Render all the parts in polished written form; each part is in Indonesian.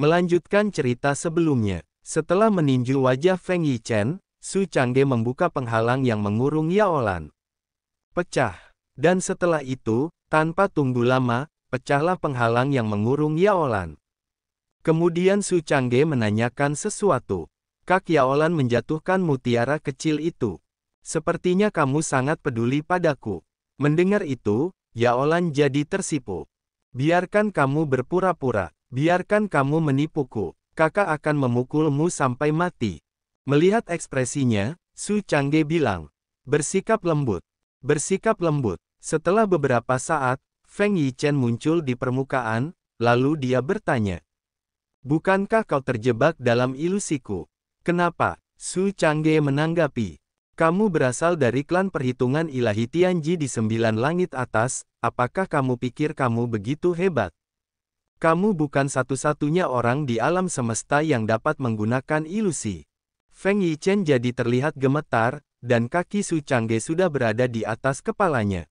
Melanjutkan cerita sebelumnya, setelah meninju wajah Feng Yichen, Su Changge membuka penghalang yang mengurung Yaolan. Pecah. Dan setelah itu, tanpa tunggu lama, pecahlah penghalang yang mengurung Yaolan. Kemudian Su Changge menanyakan sesuatu. Kak Yaolan menjatuhkan mutiara kecil itu. Sepertinya kamu sangat peduli padaku. Mendengar itu, Yaolan jadi tersipu. Biarkan kamu berpura-pura. Biarkan kamu menipuku. Kakak akan memukulmu sampai mati. Melihat ekspresinya, Su Changge bilang, bersikap lembut. Bersikap lembut. Setelah beberapa saat, Feng Yichen muncul di permukaan, lalu dia bertanya. Bukankah kau terjebak dalam ilusiku? Kenapa? Su Changge menanggapi. Kamu berasal dari klan perhitungan ilahi Tianji di 9 langit atas, apakah kamu pikir kamu begitu hebat? Kamu bukan satu-satunya orang di alam semesta yang dapat menggunakan ilusi. Feng Yichen jadi terlihat gemetar, dan kaki Su Changge sudah berada di atas kepalanya.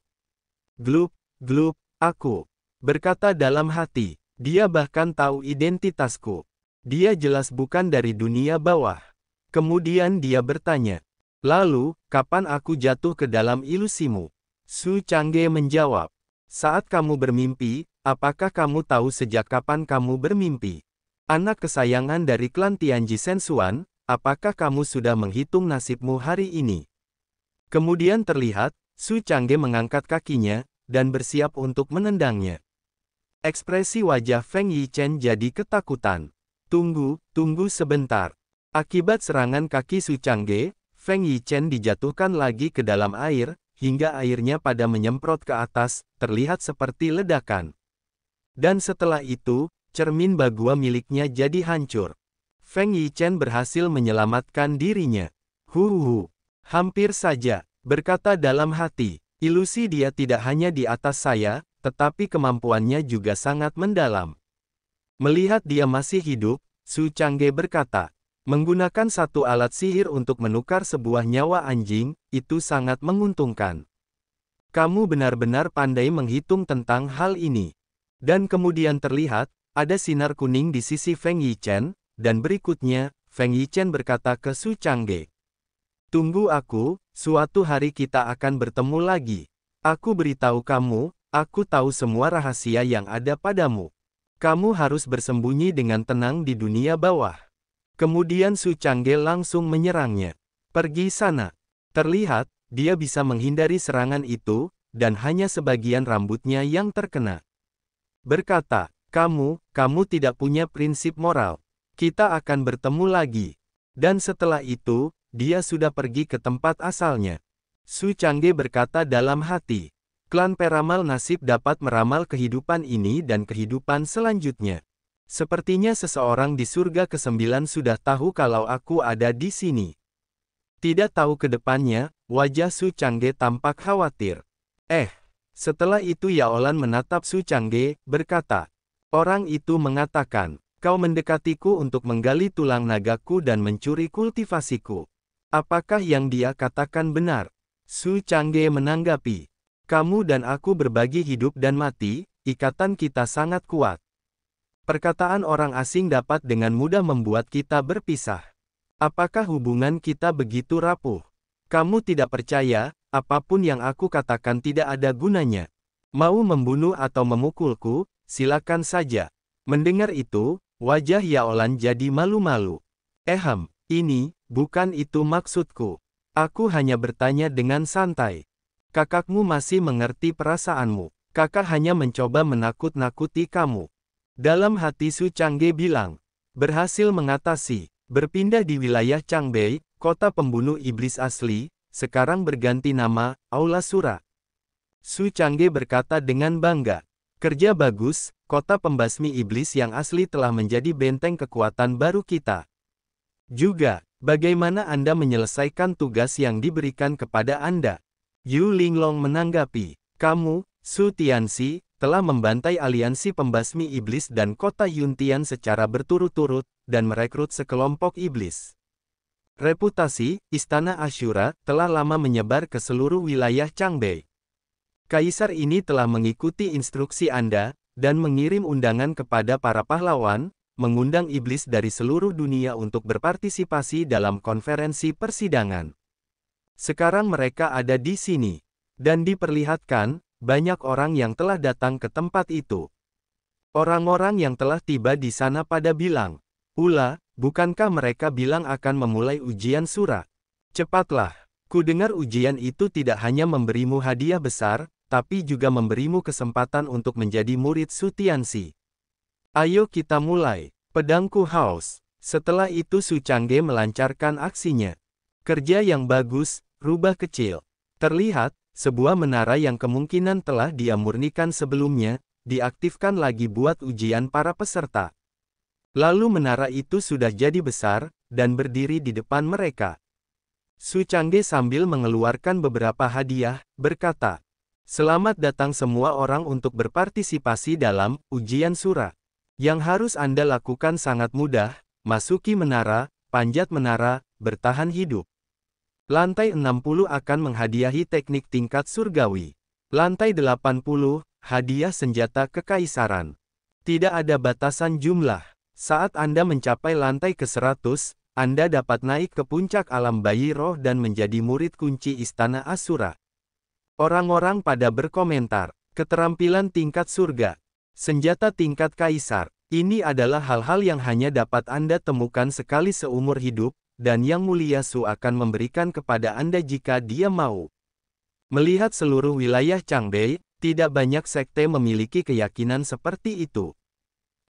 Glup, glup, aku berkata dalam hati, dia bahkan tahu identitasku. Dia jelas bukan dari dunia bawah. Kemudian dia bertanya, lalu, kapan aku jatuh ke dalam ilusimu? Su Changge menjawab, saat kamu bermimpi. Apakah kamu tahu sejak kapan kamu bermimpi? Anak kesayangan dari klan Tianji Sensuan, apakah kamu sudah menghitung nasibmu hari ini? Kemudian terlihat, Su Changge mengangkat kakinya, dan bersiap untuk menendangnya. Ekspresi wajah Feng Yichen jadi ketakutan. Tunggu sebentar. Akibat serangan kaki Su Changge, Feng Yichen dijatuhkan lagi ke dalam air, hingga airnya pada menyemprot ke atas, terlihat seperti ledakan. Dan setelah itu, cermin bagua miliknya jadi hancur. Feng Yichen berhasil menyelamatkan dirinya. Hampir saja, berkata dalam hati, ilusi dia tidak hanya di atas saya, tetapi kemampuannya juga sangat mendalam. Melihat dia masih hidup, Su Changge berkata, menggunakan satu alat sihir untuk menukar sebuah nyawa anjing, itu sangat menguntungkan. Kamu benar-benar pandai menghitung tentang hal ini. Dan kemudian terlihat, ada sinar kuning di sisi Feng Yichen, dan berikutnya, Feng Yichen berkata ke Su Changge. Tunggu aku, suatu hari kita akan bertemu lagi. Aku beritahu kamu, aku tahu semua rahasia yang ada padamu. Kamu harus bersembunyi dengan tenang di dunia bawah. Kemudian Su Changge langsung menyerangnya. Pergi sana. Terlihat, dia bisa menghindari serangan itu, dan hanya sebagian rambutnya yang terkena. Berkata, kamu tidak punya prinsip moral. Kita akan bertemu lagi. Dan setelah itu, dia sudah pergi ke tempat asalnya. Su Changge berkata dalam hati, klan peramal nasib dapat meramal kehidupan ini dan kehidupan selanjutnya. Sepertinya seseorang di surga ke-9 sudah tahu kalau aku ada di sini. Tidak tahu ke depannya, wajah Su Changge tampak khawatir. Setelah itu Yaolan menatap Su Changge, berkata, orang itu mengatakan, kau mendekatiku untuk menggali tulang nagaku dan mencuri kultivasiku. Apakah yang dia katakan benar? Su Changge menanggapi, kamu dan aku berbagi hidup dan mati, ikatan kita sangat kuat. Perkataan orang asing dapat dengan mudah membuat kita berpisah. Apakah hubungan kita begitu rapuh? Kamu tidak percaya, apapun yang aku katakan tidak ada gunanya. Mau membunuh atau memukulku, silakan saja. Mendengar itu, wajah Yaolan jadi malu-malu. Bukan itu maksudku. Aku hanya bertanya dengan santai. Kakakmu masih mengerti perasaanmu. Kakak hanya mencoba menakut-nakuti kamu. Dalam hati Su Changge bilang, berhasil mengatasi, berpindah di wilayah Changbei, kota pembunuh iblis asli, sekarang berganti nama, Aula Sura. Su Changge berkata dengan bangga, kerja bagus, kota pembasmi iblis yang asli telah menjadi benteng kekuatan baru kita. Juga, bagaimana Anda menyelesaikan tugas yang diberikan kepada Anda? Yu Linglong menanggapi, kamu, Su Tianxi, telah membantai aliansi pembasmi iblis dan kota Yuntian secara berturut-turut, dan merekrut sekelompok iblis. Reputasi, Istana Ashura, telah lama menyebar ke seluruh wilayah Changbei. Kaisar ini telah mengikuti instruksi Anda, dan mengirim undangan kepada para pahlawan, mengundang iblis dari seluruh dunia untuk berpartisipasi dalam konferensi persidangan. Sekarang mereka ada di sini. Dan diperlihatkan, banyak orang yang telah datang ke tempat itu. Orang-orang yang telah tiba di sana pada bilang, "Ula, bukankah mereka bilang akan memulai ujian surah? Cepatlah, ku dengar ujian itu tidak hanya memberimu hadiah besar, tapi juga memberimu kesempatan untuk menjadi murid Su Tianxi. Ayo kita mulai, pedangku haus." Setelah itu Su Changge melancarkan aksinya. Kerja yang bagus, rubah kecil. Terlihat, sebuah menara yang kemungkinan telah dia murnikan sebelumnya, diaktifkan lagi buat ujian para peserta. Lalu menara itu sudah jadi besar, dan berdiri di depan mereka. Su Changge sambil mengeluarkan beberapa hadiah, berkata, "Selamat datang semua orang untuk berpartisipasi dalam ujian surah. Yang harus Anda lakukan sangat mudah, masuki menara, panjat menara, bertahan hidup. Lantai 60 akan menghadiahi teknik tingkat surgawi. Lantai 80, hadiah senjata kekaisaran. Tidak ada batasan jumlah. Saat Anda mencapai lantai ke-100, Anda dapat naik ke puncak alam bayi roh dan menjadi murid kunci Istana Asura." Orang-orang pada berkomentar, keterampilan tingkat surga, senjata tingkat kaisar, ini adalah hal-hal yang hanya dapat Anda temukan sekali seumur hidup, dan Yang Mulia Su akan memberikan kepada Anda jika dia mau. Melihat seluruh wilayah Changbei, tidak banyak sekte memiliki keyakinan seperti itu.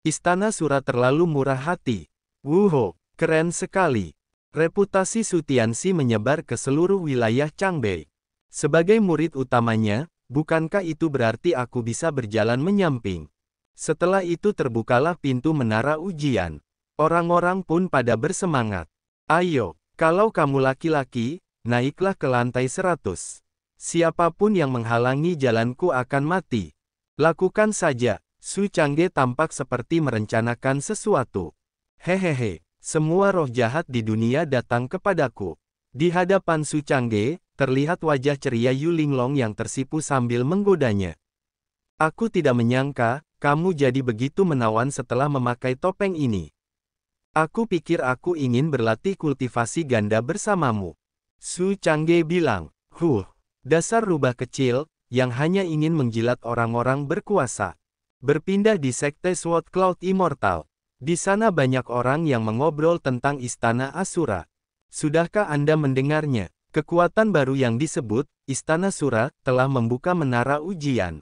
Istana Sura terlalu murah hati. Wuho, keren sekali. Reputasi Su Tianxi menyebar ke seluruh wilayah Changbei. Sebagai murid utamanya, bukankah itu berarti aku bisa berjalan menyamping? Setelah itu terbukalah pintu menara ujian. Orang-orang pun pada bersemangat. "Ayo, kalau kamu laki-laki, naiklah ke lantai 100. Siapapun yang menghalangi jalanku akan mati. Lakukan saja." Su Changge tampak seperti merencanakan sesuatu. "Hehehe, semua roh jahat di dunia datang kepadaku." Di hadapan Su Changge, terlihat wajah ceria Yu Linglong yang tersipu sambil menggodanya. "Aku tidak menyangka, kamu jadi begitu menawan setelah memakai topeng ini. Aku pikir aku ingin berlatih kultivasi ganda bersamamu." Su Changge bilang, dasar rubah kecil, yang hanya ingin menjilat orang-orang berkuasa. Berpindah di Sekte Sword Cloud Immortal. Di sana banyak orang yang mengobrol tentang Istana Asura. Sudahkah Anda mendengarnya? Kekuatan baru yang disebut, Istana Sura, telah membuka menara ujian.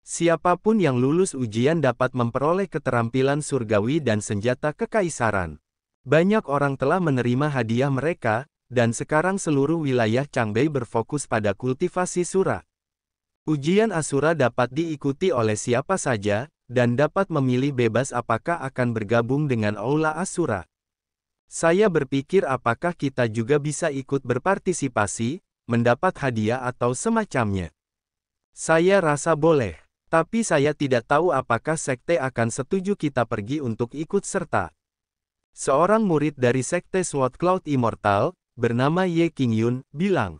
Siapapun yang lulus ujian dapat memperoleh keterampilan surgawi dan senjata kekaisaran. Banyak orang telah menerima hadiah mereka, dan sekarang seluruh wilayah Changbei berfokus pada kultivasi Sura. Ujian Asura dapat diikuti oleh siapa saja, dan dapat memilih bebas apakah akan bergabung dengan Aula Asura. Saya berpikir apakah kita juga bisa ikut berpartisipasi, mendapat hadiah atau semacamnya. Saya rasa boleh. Tapi saya tidak tahu apakah sekte akan setuju kita pergi untuk ikut serta. Seorang murid dari Sekte Sword Cloud Immortal, bernama Ye Qingyun, bilang,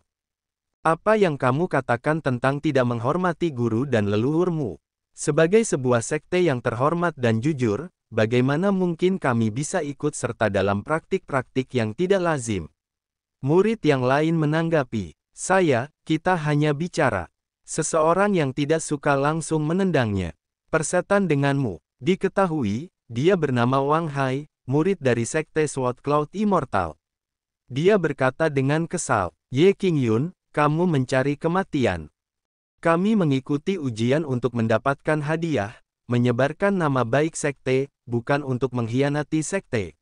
"Apa yang kamu katakan tentang tidak menghormati guru dan leluhurmu? Sebagai sebuah sekte yang terhormat dan jujur, bagaimana mungkin kami bisa ikut serta dalam praktik-praktik yang tidak lazim?" Murid yang lain menanggapi, kita hanya bicara. Seseorang yang tidak suka langsung menendangnya. "Persetan denganmu." Diketahui, dia bernama Wang Hai, murid dari Sekte Sword Cloud Immortal. Dia berkata dengan kesal, "Ye Qingyun, kamu mencari kematian. Kami mengikuti ujian untuk mendapatkan hadiah, menyebarkan nama baik sekte, bukan untuk mengkhianati sekte.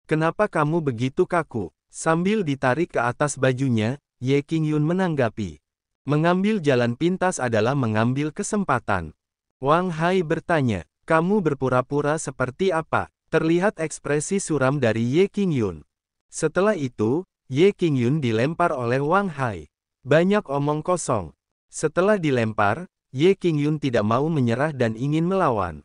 Kenapa kamu begitu kaku?" Sambil ditarik ke atas bajunya, Ye Qingyun menanggapi, "Mengambil jalan pintas adalah mengambil kesempatan." Wang Hai bertanya, "Kamu berpura-pura seperti apa?" Terlihat ekspresi suram dari Ye Qingyun. Setelah itu, Ye Qingyun dilempar oleh Wang Hai. Banyak omong kosong. Setelah dilempar, Ye Qingyun tidak mau menyerah dan ingin melawan.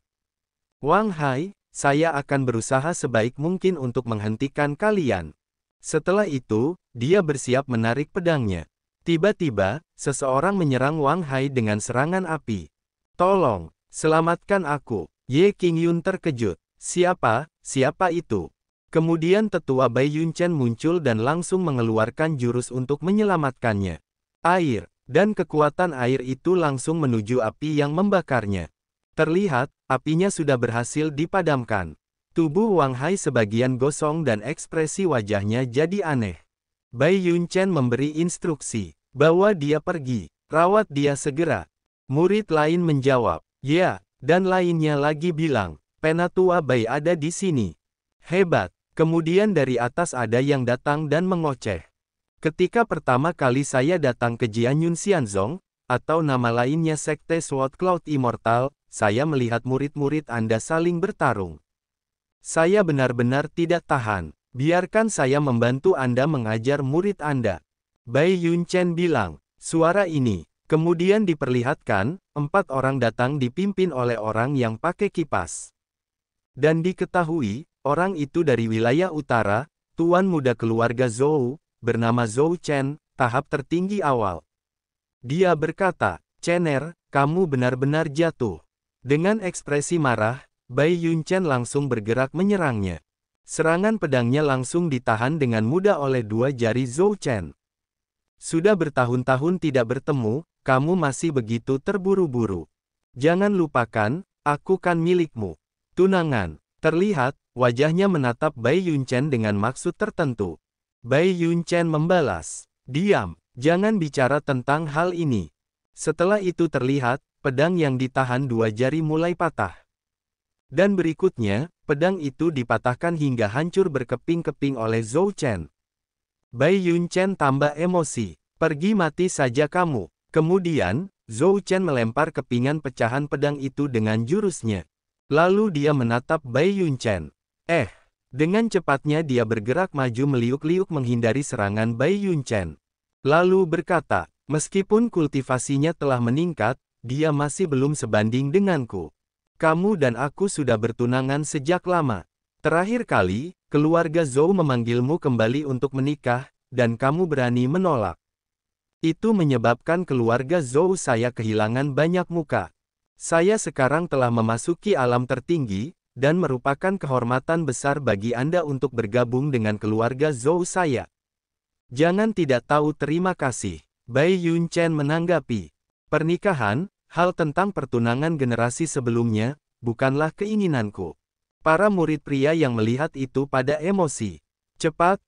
"Wang Hai, saya akan berusaha sebaik mungkin untuk menghentikan kalian." Setelah itu, dia bersiap menarik pedangnya. Tiba-tiba, seseorang menyerang Wang Hai dengan serangan api. "Tolong, selamatkan aku." Ye Qingyun terkejut. Siapa itu? Kemudian tetua Bai Yunchen muncul dan langsung mengeluarkan jurus untuk menyelamatkannya. Air, dan kekuatan air itu langsung menuju api yang membakarnya. Terlihat, apinya sudah berhasil dipadamkan. Tubuh Wang Hai sebagian gosong dan ekspresi wajahnya jadi aneh. Bai Yunchen memberi instruksi, bawa dia pergi, rawat dia segera. Murid lain menjawab, ya, dan lainnya lagi bilang, Penatua Bai ada di sini. Hebat. Kemudian dari atas ada yang datang dan mengoceh. Ketika pertama kali saya datang ke Jianyun Xianzong, atau nama lainnya Sekte Sword Cloud Immortal, saya melihat murid-murid Anda saling bertarung. Saya benar-benar tidak tahan. Biarkan saya membantu Anda mengajar murid Anda. Bai Yunchen bilang, suara ini. Kemudian diperlihatkan, 4 orang datang dipimpin oleh orang yang pakai kipas. Dan diketahui, orang itu dari wilayah utara, tuan muda keluarga Zhou, bernama Zhou Chen, tahap tertinggi awal. Dia berkata, Chener, kamu benar-benar jatuh. Dengan ekspresi marah, Bai Yunchen langsung bergerak menyerangnya. Serangan pedangnya langsung ditahan dengan mudah oleh 2 jari Zhou Chen. Sudah bertahun-tahun tidak bertemu, kamu masih begitu terburu-buru. Jangan lupakan, aku kan milikmu. Tunangan. Terlihat, wajahnya menatap Bai Yunchen dengan maksud tertentu. Bai Yunchen membalas, diam, jangan bicara tentang hal ini. Setelah itu terlihat, pedang yang ditahan 2 jari mulai patah. Dan berikutnya, pedang itu dipatahkan hingga hancur berkeping-keping oleh Zhou Chen. Bai Yunchen tambah emosi, pergi mati saja kamu. Kemudian, Zhou Chen melempar kepingan pecahan pedang itu dengan jurusnya. Lalu dia menatap Bai Yunchen. Dengan cepatnya dia bergerak maju meliuk-liuk menghindari serangan Bai Yunchen. Lalu berkata, meskipun kultivasinya telah meningkat, dia masih belum sebanding denganku. Kamu dan aku sudah bertunangan sejak lama. Terakhir kali, keluarga Zhou memanggilmu kembali untuk menikah, dan kamu berani menolak. Itu menyebabkan keluarga Zhou saya kehilangan banyak muka. Saya sekarang telah memasuki alam tertinggi, dan merupakan kehormatan besar bagi Anda untuk bergabung dengan keluarga Zhou saya. Jangan tidak tahu terima kasih. Bai Yunchen menanggapi. Pernikahan, hal tentang pertunangan generasi sebelumnya, bukanlah keinginanku. Para murid pria yang melihat itu pada emosi. Cepat,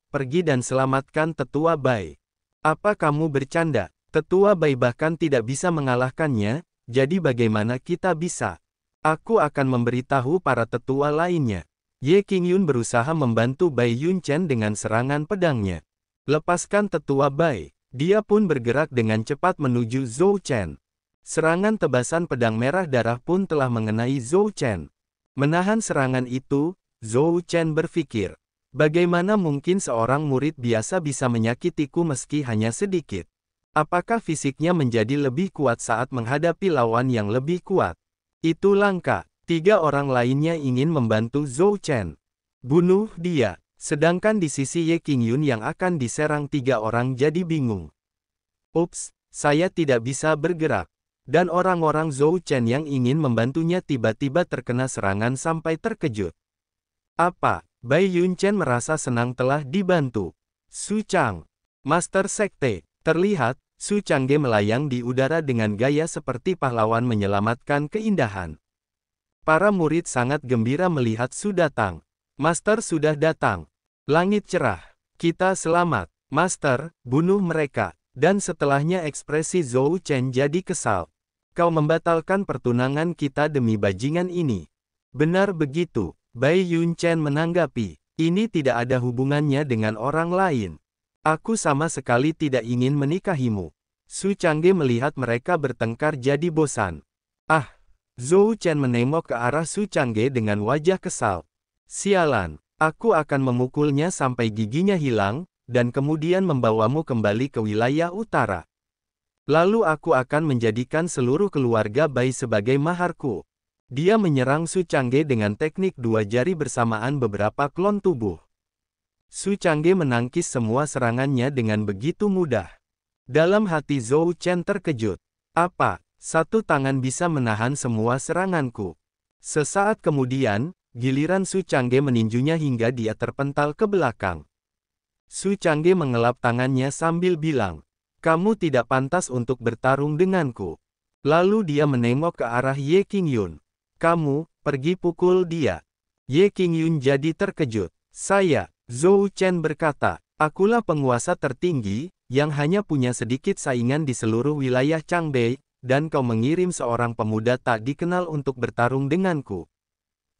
pergi dan selamatkan Tetua Bai. Apa kamu bercanda? Tetua Bai bahkan tidak bisa mengalahkannya. Jadi bagaimana kita bisa? Aku akan memberitahu para tetua lainnya. Ye Qingyun berusaha membantu Bai Yunchen dengan serangan pedangnya. Lepaskan Tetua Bai. Dia pun bergerak dengan cepat menuju Zhou Chen. Serangan tebasan pedang merah darah pun telah mengenai Zhou Chen. Menahan serangan itu, Zhou Chen berpikir, bagaimana mungkin seorang murid biasa bisa menyakitiku meski hanya sedikit? Apakah fisiknya menjadi lebih kuat saat menghadapi lawan yang lebih kuat? Itu langka. 3 orang lainnya ingin membantu Zhou Chen. Bunuh dia. Sedangkan di sisi Ye Qingyun yang akan diserang 3 orang jadi bingung. Ups, saya tidak bisa bergerak. Dan orang-orang Zhou Chen yang ingin membantunya tiba-tiba terkena serangan sampai terkejut. Apa? Bai Yunchen merasa senang telah dibantu. Su Chang, Master Sekte. Terlihat, Su Changge melayang di udara dengan gaya seperti pahlawan menyelamatkan keindahan. Para murid sangat gembira melihat Su datang. Master sudah datang. Langit cerah. Kita selamat. Master, bunuh mereka. Dan setelahnya ekspresi Zhou Chen jadi kesal. Kau membatalkan pertunangan kita demi bajingan ini. Benar begitu. Bai Yunchen menanggapi. Ini tidak ada hubungannya dengan orang lain. Aku sama sekali tidak ingin menikahimu. Su Changge melihat mereka bertengkar jadi bosan. Zhou Chen menengok ke arah Su Changge dengan wajah kesal. Sialan, aku akan memukulnya sampai giginya hilang, dan kemudian membawamu kembali ke wilayah utara. Lalu aku akan menjadikan seluruh keluarga Bai sebagai maharku. Dia menyerang Su Changge dengan teknik 2 jari bersamaan beberapa klon tubuh. Su Changge menangkis semua serangannya dengan begitu mudah. Dalam hati Zhou Chen terkejut. Apa? Satu tangan bisa menahan semua seranganku? Sesaat kemudian, giliran Su Changge meninjunya hingga dia terpental ke belakang. Su Changge mengelap tangannya sambil bilang, "Kamu tidak pantas untuk bertarung denganku." Lalu dia menengok ke arah Ye Qingyun. "Kamu, pergi pukul dia." Ye Qingyun jadi terkejut. "Saya," Zhou Chen berkata, "akulah penguasa tertinggi, yang hanya punya sedikit saingan di seluruh wilayah Changbei, dan kau mengirim seorang pemuda tak dikenal untuk bertarung denganku.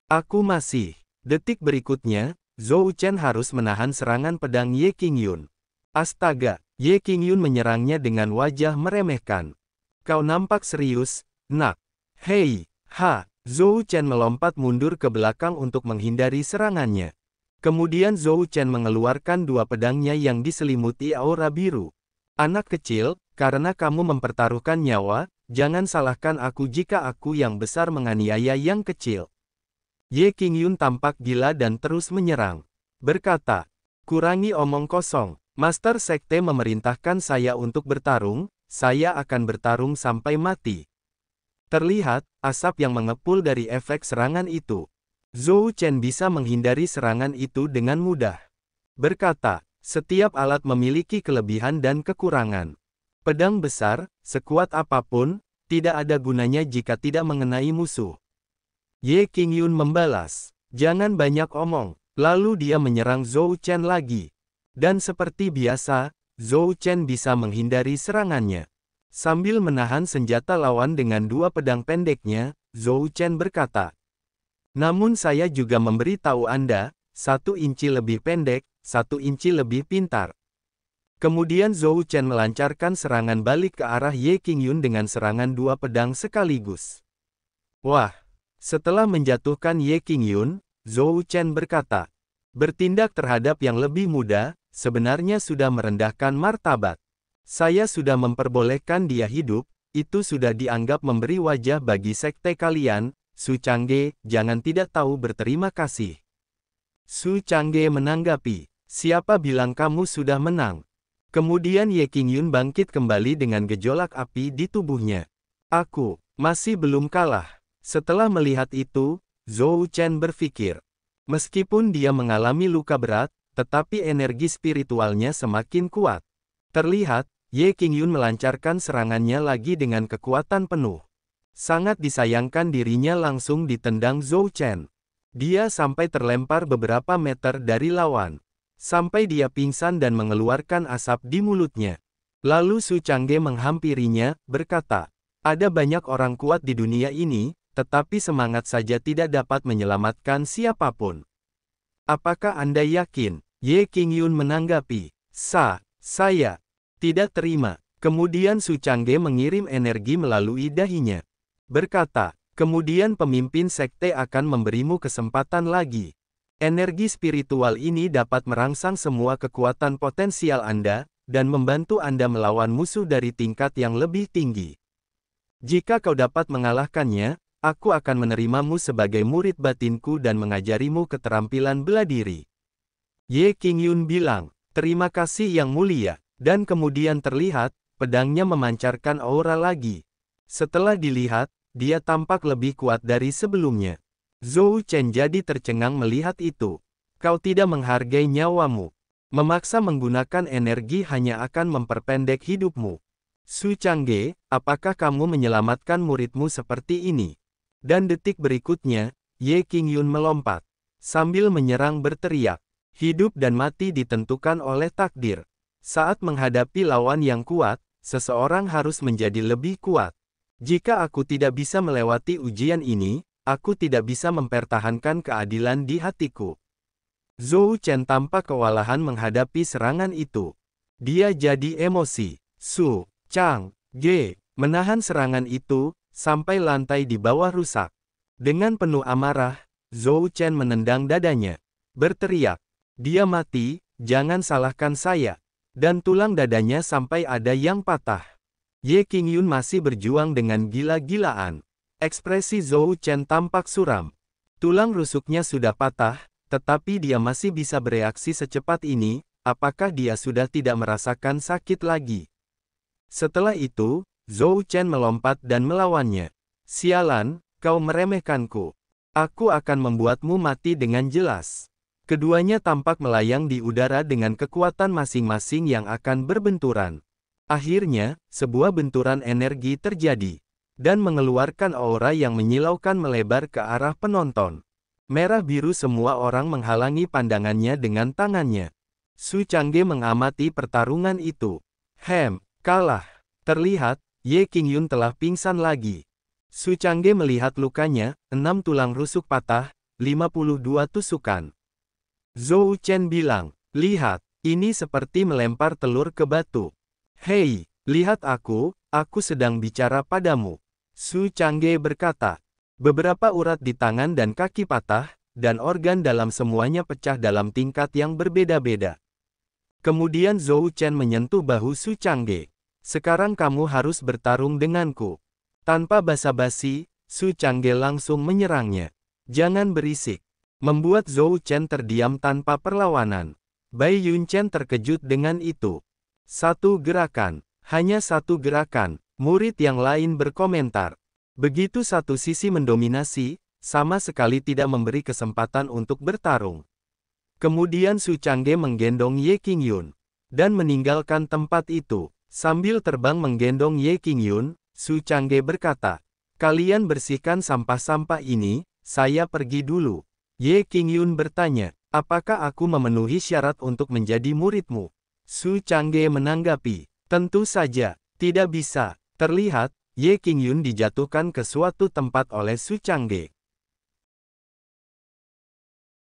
Aku masih." Detik berikutnya, Zhou Chen harus menahan serangan pedang Ye Qingyun. "Astaga!" Ye Qingyun menyerangnya dengan wajah meremehkan. "Kau nampak serius, nak." "Hei, ha!" Zhou Chen melompat mundur ke belakang untuk menghindari serangannya. Kemudian Zhou Chen mengeluarkan dua pedangnya yang diselimuti aura biru. "Anak kecil, karena kamu mempertaruhkan nyawa, jangan salahkan aku jika aku yang besar menganiaya yang kecil." Ye Qingyun tampak gila dan terus menyerang. Berkata, "Kurangi omong kosong. Master Sekte memerintahkan saya untuk bertarung, saya akan bertarung sampai mati." Terlihat, asap yang mengepul dari efek serangan itu. Zhou Chen bisa menghindari serangan itu dengan mudah. Berkata, "Setiap alat memiliki kelebihan dan kekurangan. Pedang besar, sekuat apapun, tidak ada gunanya jika tidak mengenai musuh." Ye Qingyun membalas, "Jangan banyak omong." Lalu dia menyerang Zhou Chen lagi. Dan seperti biasa, Zhou Chen bisa menghindari serangannya. Sambil menahan senjata lawan dengan dua pedang pendeknya, Zhou Chen berkata, "Namun saya juga memberi tahu Anda, 1 inci lebih pendek, 1 inci lebih pintar." Kemudian Zhou Chen melancarkan serangan balik ke arah Ye Qingyun dengan serangan dua pedang sekaligus. "Wah!" Setelah menjatuhkan Ye Qingyun, Zhou Chen berkata, "Bertindak terhadap yang lebih muda, sebenarnya sudah merendahkan martabat. Saya sudah memperbolehkan dia hidup, itu sudah dianggap memberi wajah bagi sekte kalian. Su Changge, jangan tidak tahu berterima kasih." Su Changge menanggapi, "Siapa bilang kamu sudah menang?" Kemudian Ye Qingyun bangkit kembali dengan gejolak api di tubuhnya. "Aku masih belum kalah." Setelah melihat itu, Zhou Chen berpikir, meskipun dia mengalami luka berat, tetapi energi spiritualnya semakin kuat. Terlihat, Ye Qingyun melancarkan serangannya lagi dengan kekuatan penuh. Sangat disayangkan dirinya langsung ditendang Zhou Chen. Dia sampai terlempar beberapa meter dari lawan. Sampai dia pingsan dan mengeluarkan asap di mulutnya. Lalu Su Changge menghampirinya, berkata, "Ada banyak orang kuat di dunia ini, tetapi semangat saja tidak dapat menyelamatkan siapapun. Apakah Anda yakin?" Ye Qingyun menanggapi, Saya tidak terima." Kemudian Su Changge mengirim energi melalui dahinya. Berkata, "Kemudian pemimpin sekte akan memberimu kesempatan lagi. Energi spiritual ini dapat merangsang semua kekuatan potensial Anda, dan membantu Anda melawan musuh dari tingkat yang lebih tinggi. Jika kau dapat mengalahkannya, aku akan menerimamu sebagai murid batinku dan mengajarimu keterampilan bela diri." Ye Qingyun bilang, "Terima kasih Yang Mulia," dan kemudian terlihat, pedangnya memancarkan aura lagi. Setelah dilihat, dia tampak lebih kuat dari sebelumnya. Zhou Chen jadi tercengang melihat itu. "Kau tidak menghargai nyawamu. Memaksa menggunakan energi hanya akan memperpendek hidupmu. Su Changge, apakah kamu menyelamatkan muridmu seperti ini?" Dan detik berikutnya, Ye Qingyun melompat. Sambil menyerang berteriak, "Hidup dan mati ditentukan oleh takdir. Saat menghadapi lawan yang kuat, seseorang harus menjadi lebih kuat. Jika aku tidak bisa melewati ujian ini, aku tidak bisa mempertahankan keadilan di hatiku." Zhou Chen tampak kewalahan menghadapi serangan itu. Dia jadi emosi. Su Changge menahan serangan itu, sampai lantai di bawah rusak. Dengan penuh amarah, Zhou Chen menendang dadanya. Berteriak, "Dia mati, jangan salahkan saya." Dan tulang dadanya sampai ada yang patah. Ye Qingyun masih berjuang dengan gila-gilaan. Ekspresi Zhou Chen tampak suram. Tulang rusuknya sudah patah, tetapi dia masih bisa bereaksi secepat ini. Apakah dia sudah tidak merasakan sakit lagi? Setelah itu, Zhou Chen melompat dan melawannya. "Sialan, kau meremehkanku." Aku akan membuatmu mati dengan jelas. Keduanya tampak melayang di udara dengan kekuatan masing-masing yang akan berbenturan. Akhirnya, sebuah benturan energi terjadi, dan mengeluarkan aura yang menyilaukan melebar ke arah penonton. Merah-biru semua orang menghalangi pandangannya dengan tangannya. Su Changge mengamati pertarungan itu. Kalah. Terlihat, Ye Qingyun telah pingsan lagi. Su Changge melihat lukanya, 6 tulang rusuk patah, 52 tusukan. Zhou Chen bilang, lihat, ini seperti melempar telur ke batu. Hei, lihat aku sedang bicara padamu. Su Changge berkata. Beberapa urat di tangan dan kaki patah, dan organ dalam semuanya pecah dalam tingkat yang berbeda-beda. Kemudian Zhou Chen menyentuh bahu Su Changge. Sekarang kamu harus bertarung denganku. Tanpa basa-basi, Su Changge langsung menyerangnya. Jangan berisik. Membuat Zhou Chen terdiam tanpa perlawanan. Bai Yun Chen terkejut dengan itu. Satu gerakan. Hanya satu gerakan. Murid yang lain berkomentar. Begitu satu sisi mendominasi, sama sekali tidak memberi kesempatan untuk bertarung. Kemudian Su Changge menggendong Ye Qingyun, dan meninggalkan tempat itu. Sambil terbang menggendong Ye Qingyun, Su Changge berkata, kalian bersihkan sampah-sampah ini, saya pergi dulu. Ye Qingyun bertanya, apakah aku memenuhi syarat untuk menjadi muridmu? Su Changge menanggapi, tentu saja, tidak bisa. Terlihat, Ye Qingyun dijatuhkan ke suatu tempat oleh Su Changge.